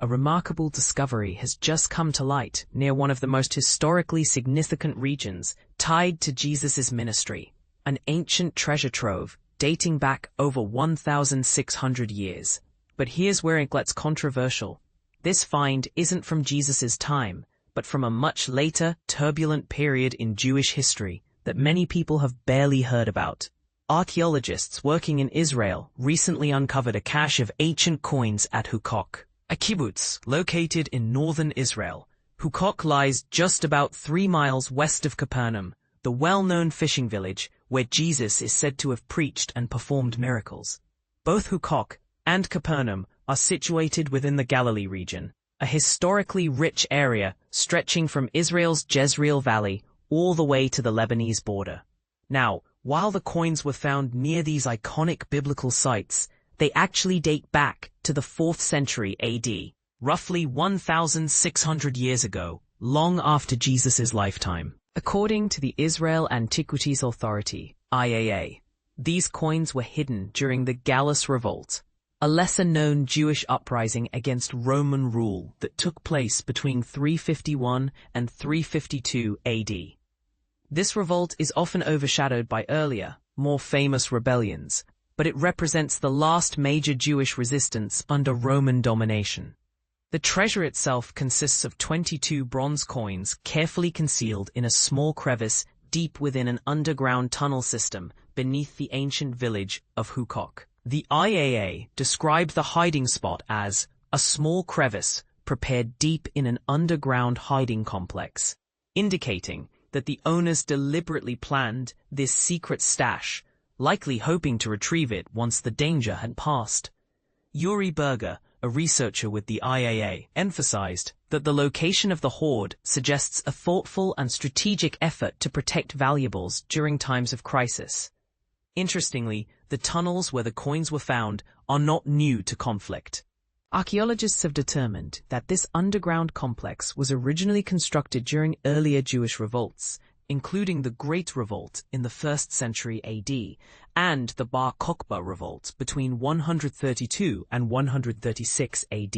a remarkable discovery has just come to light near one of the most historically significant regions tied to Jesus' ministry, an ancient treasure trove dating back over 1,600 years. But here's where it gets controversial. This find isn't from Jesus' time, but from a much later, turbulent period in Jewish history that many people have barely heard about. Archaeologists working in Israel recently uncovered a cache of ancient coins at Hukok, a kibbutz located in northern Israel. Hukok lies just about 3 miles west of Capernaum, the well-known fishing village where Jesus is said to have preached and performed miracles. Both Hukok and Capernaum are situated within the Galilee region, a historically rich area stretching from Israel's Jezreel Valley all the way to the Lebanese border. Now, while the coins were found near these iconic biblical sites, they actually date back to the 4th century AD, roughly 1,600 years ago, long after Jesus' lifetime. According to the Israel Antiquities Authority, IAA, these coins were hidden during the Gallus Revolt, a lesser-known Jewish uprising against Roman rule that took place between 351 and 352 AD. This revolt is often overshadowed by earlier, more famous rebellions, but it represents the last major Jewish resistance under Roman domination. The treasure itself consists of 22 bronze coins carefully concealed in a small crevice deep within an underground tunnel system beneath the ancient village of Hukok. The IAA described the hiding spot as a small crevice prepared deep in an underground hiding complex, indicating that the owners deliberately planned this secret stash, likely hoping to retrieve it once the danger had passed. Yuri Berger, a researcher with the IAA, emphasized that the location of the hoard suggests a thoughtful and strategic effort to protect valuables during times of crisis. Interestingly, the tunnels where the coins were found are not new to conflict. Archaeologists have determined that this underground complex was originally constructed during earlier Jewish revolts, including the Great Revolt in the 1st century AD and the Bar-Kochba revolt between 132 and 136 AD.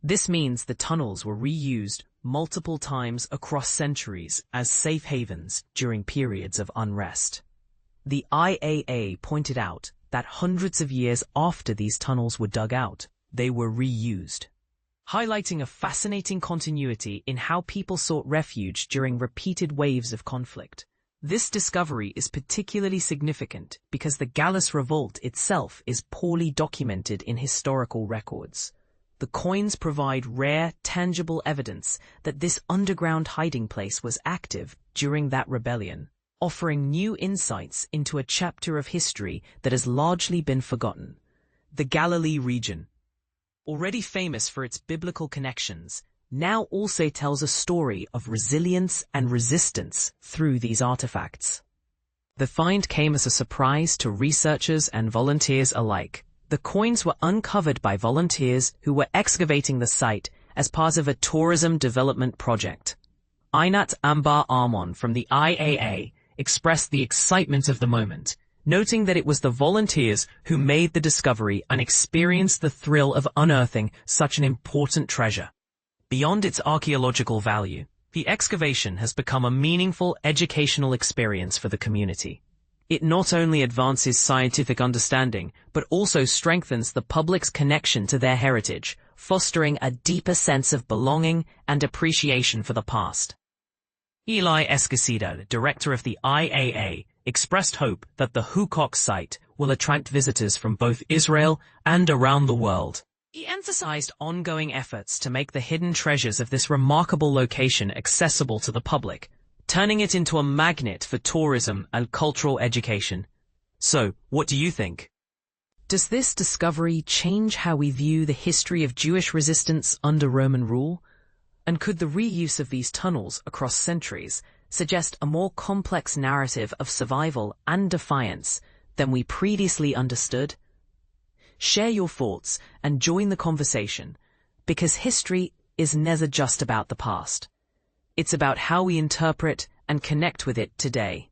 This means the tunnels were reused multiple times across centuries as safe havens during periods of unrest. The IAA pointed out that hundreds of years after these tunnels were dug out, they were reused, highlighting a fascinating continuity in how people sought refuge during repeated waves of conflict. This discovery is particularly significant because the Gallus Revolt itself is poorly documented in historical records. The coins provide rare, tangible evidence that this underground hiding place was active during that rebellion, offering new insights into a chapter of history that has largely been forgotten. The Galilee region, already famous for its biblical connections, now also tells a story of resilience and resistance through these artifacts. The find came as a surprise to researchers and volunteers alike. The coins were uncovered by volunteers who were excavating the site as part of a tourism development project. Einat Ambar Armon from the IAA expressed the excitement of the moment, noting that it was the volunteers who made the discovery and experienced the thrill of unearthing such an important treasure. Beyond its archaeological value, the excavation has become a meaningful educational experience for the community. It not only advances scientific understanding, but also strengthens the public's connection to their heritage, fostering a deeper sense of belonging and appreciation for the past. Eli Escacida, director of the IAA, expressed hope that the Hukok site will attract visitors from both Israel and around the world. He emphasized ongoing efforts to make the hidden treasures of this remarkable location accessible to the public, turning it into a magnet for tourism and cultural education. So, what do you think? Does this discovery change how we view the history of Jewish resistance under Roman rule? And could the reuse of these tunnels across centuries suggest a more complex narrative of survival and defiance than we previously understood? Share your thoughts and join the conversation, because history is never just about the past. It's about how we interpret and connect with it today.